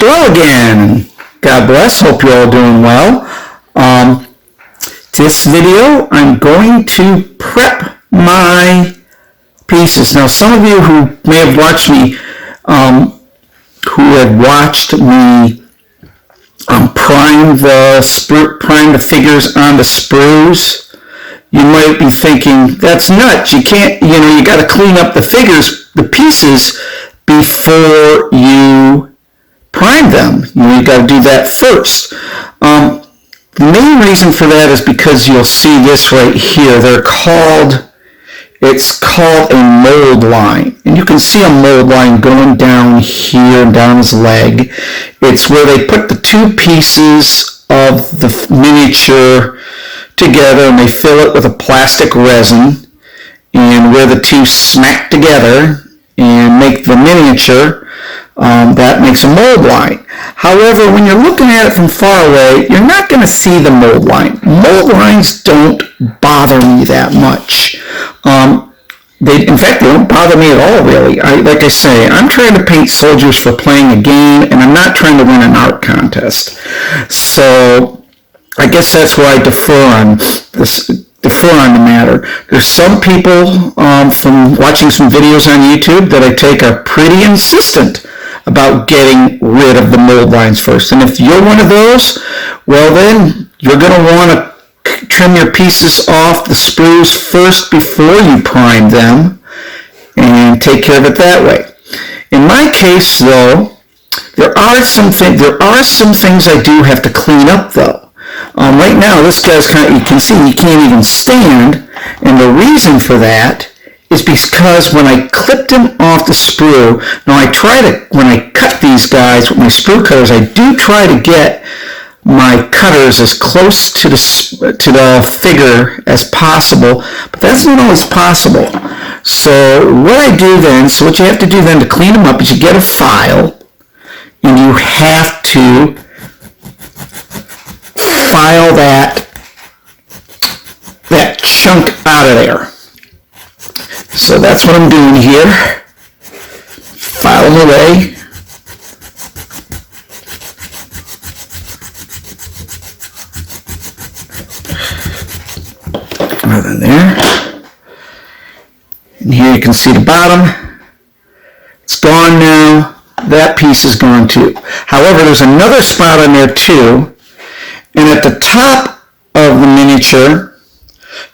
Hello again. God bless. Hope you're all doing well. This video, I'm going to prep my pieces. Now, some of you who may have watched me, prime the figures on the sprues, you might be thinking, that's nuts. You can't, you got to clean up the figures, the pieces, before you prime them. You got to do that first. The main reason for that is because you'll see this right here. It's called a mold line. And you can see a mold line going down here, down his leg. It's where they put the two pieces of the miniature together and they fill it with a plastic resin, and where the two smack together and make the miniature, that makes a mold line. However, when you're looking at it from far away, you're not going to see the mold line. Mold lines don't bother me that much. In fact, they don't bother me at all, really. Like I say, I'm trying to paint soldiers for playing a game, and I'm not trying to win an art contest. So I guess that's why I defer on the matter. There's some people from watching some videos on YouTube that I take are pretty insistent about getting rid of the mold lines first. And if you're one of those, well then you're going to want to trim your pieces off the sprues first before you prime them and take care of it that way. In my case, though, there are some things I do have to clean up, though. Right now, this guy's you can see he can't even stand, and the reason for that is because when I clipped him off the sprue, now when I cut these guys with my sprue cutters, I do try to get my cutters as close to the figure as possible, but that's not always possible. So what you have to do then to clean them up is you get a file, and you have to file that chunk out of there. So that's what I'm doing here. File them away. Nothing there. And here you can see the bottom. It's gone now. That piece is gone too. However, there's another spot on there too. And at the top of the miniature,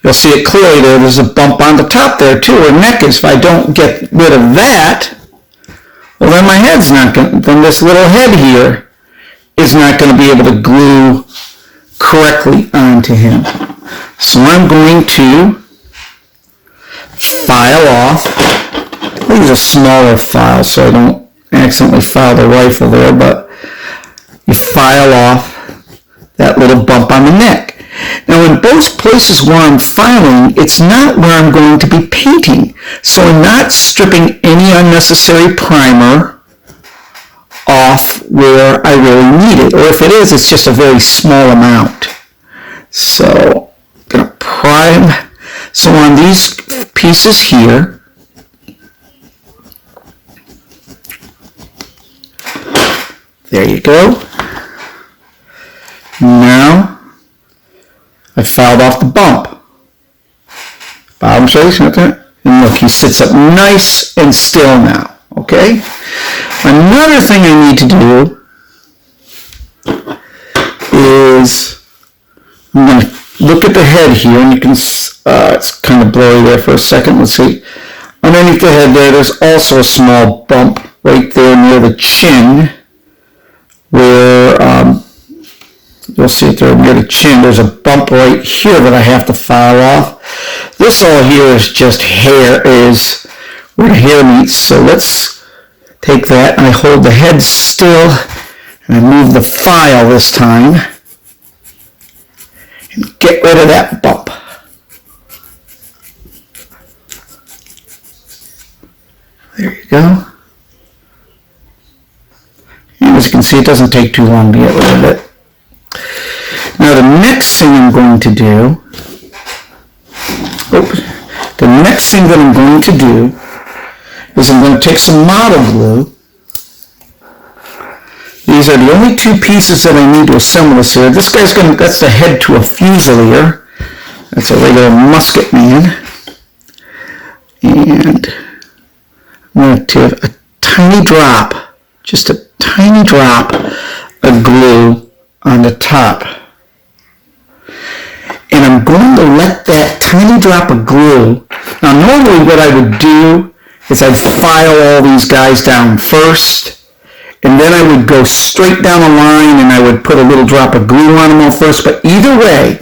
you'll see it clearly there. There's a bump on the top there too, where neck is. If I don't get rid of that, well then my head's not going. Then this little head here is not going to be able to glue correctly onto him. So I'm going to file off. I'll use a smaller file so I don't accidentally file the rifle there, but you file off that little bump on the neck. Now in both places where I'm filing, it's not where I'm going to be painting. So I'm not stripping any unnecessary primer off where I really need it. Or if it is, it's just a very small amount. So I'm going to prime. So on these pieces here, there you go. Now I filed off the bump. Bottom face, and look, he sits up nice and still now. Okay? Another thing I need to do is I'm going to look at the head here, and you can it's kind of blurry there for a second. Let's see. Underneath the head there's also a small bump right there near the chin, where you'll see it there near the chin. There's a bump right here that I have to file off. This all here is just hair, is where the hair meets. So let's take that, and I hold the head still, and I move the file this time, and get rid of that bump. There you go. And as you can see, it doesn't take too long to get rid of it. Now the next thing I'm going to do, is I'm going to take some model glue. These are the only two pieces that I need to assemble this here. This guy's that's the head to a Fusilier. That's a regular musket man. And I'm going to have a tiny drop, just a tiny drop of glue on the top. And I'm going to let that tiny drop of glue, now normally what I would do is I'd file all these guys down first, and then I would go straight down the line and I would put a little drop of glue on them all first, but either way,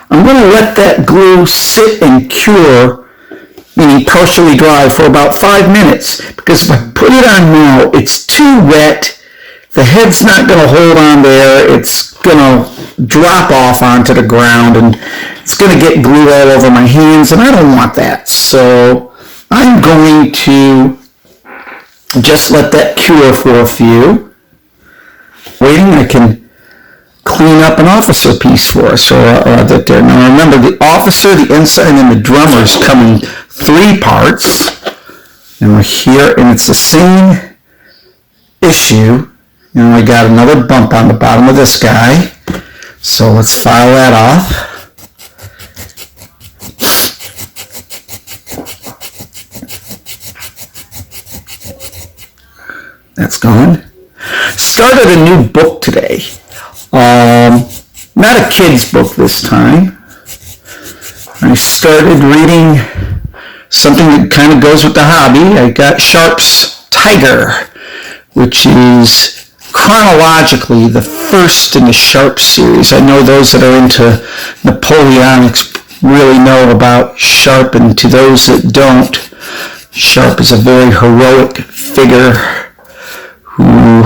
I'm going to let that glue sit and cure, meaning partially dry, for about 5 minutes, because if I put it on now, it's too wet, the head's not going to hold on there, it's going to drop off onto the ground, and it's going to get glue all over my hands, and I don't want that. So I'm going to just let that cure for a few. Waiting, I can clean up an officer piece for us, or that there. Now remember, the officer, the ensign, and the drummers come in 3 parts, and we're here, and it's the same issue. You know, I got another bump on the bottom of this guy, so let's file that off. That's gone. Started a new book today. Not a kid's book this time. I started reading something that kind of goes with the hobby. I got Sharpe's Tiger, which is chronologically the first in the Sharpe series. I know those that are into Napoleonics really know about Sharpe, and to those that don't, Sharpe is a very heroic figure who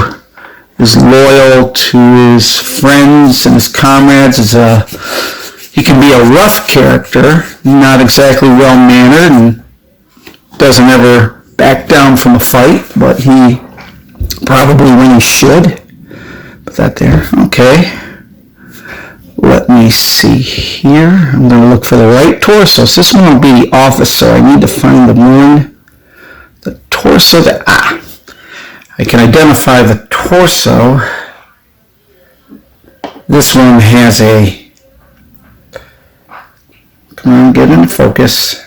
is loyal to his friends and his comrades. He can be a rough character, not exactly well-mannered, and doesn't ever back down from a fight, but he probably when he should. Put that there. Okay. Let me see here. I'm going to look for the right torso. So this one will be the officer. I need to find the torso that, I can identify the torso. This one has a, come on, get into focus.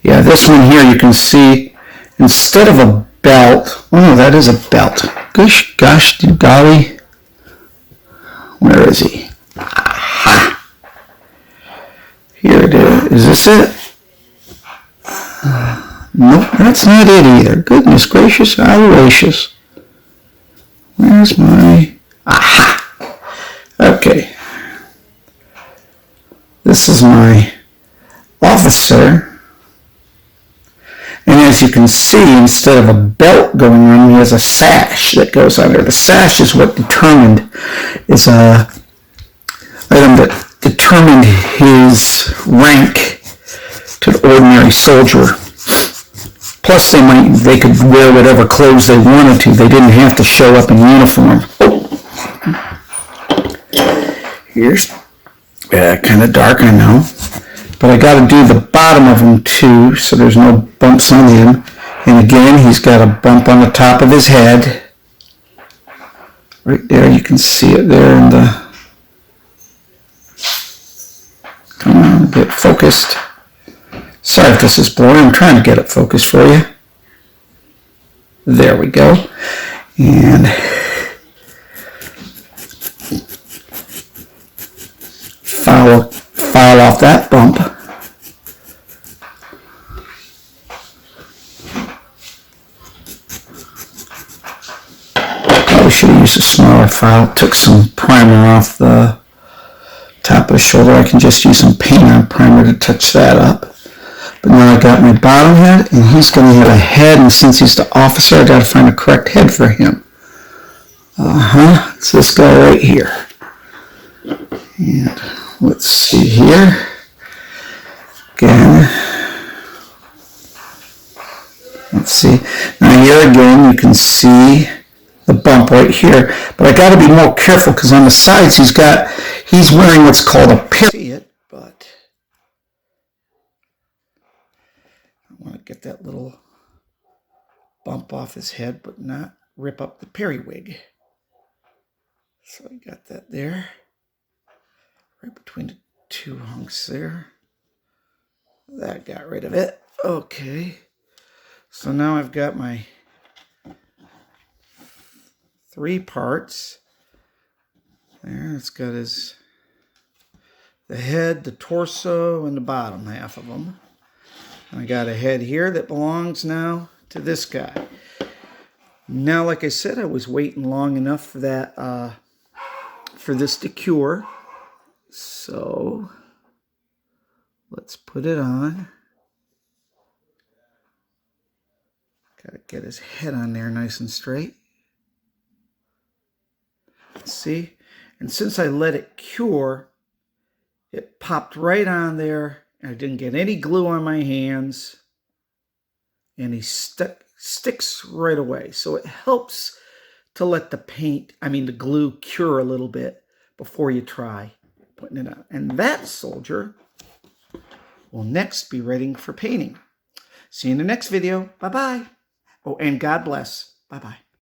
Yeah, this one here you can see, instead of a belt, oh no, that is a belt. Gosh, golly. Where is he? Aha. Here it is. Is this it? Nope, that's not it either. Goodness gracious, outrageous. Where's my... Aha! Okay. This is my officer. And as you can see, instead of a belt going on, he has a sash that goes under. The sash is what is a item that determined his rank to the ordinary soldier. Plus, they could wear whatever clothes they wanted to. They didn't have to show up in uniform. Here's kind of dark, I know. But I got to do the bottom of him too, so there's no bumps on him. And again, he's got a bump on the top of his head. Right there, you can see it there in the... Come on, get focused. Sorry if this is blurry, I'm trying to get it focused for you. There we go. And file off that bump. Probably should have used a smaller file. Took some primer off the top of the shoulder. I can just use some paint on primer to touch that up. But now I got my bottom head, and he's going to have a head, and since he's the officer, I got to find a correct head for him. It's this guy right here. And let's see here. Again. Let's see. Now here again, you can see the bump right here. But I got to be more careful because on the sides he's wearing what's called a period. But I want to get that little bump off his head, but not rip up the periwig. So I got that there, right between the two hunks there. That got rid of it. Okay. So now I've got my 3 parts. There, it's got the head, the torso, and the bottom half of them. I got a head here that belongs now to this guy. Now, like I said, I was waiting long enough for that, for this to cure. So let's put it on. Gotta get his head on there nice and straight. See? And since I let it cure, it popped right on there. I didn't get any glue on my hands. And he sticks right away. So it helps to let the glue cure a little bit before you try putting it on. And that soldier will next be ready for painting. See you in the next video. Bye-bye. Oh, and God bless. Bye-bye.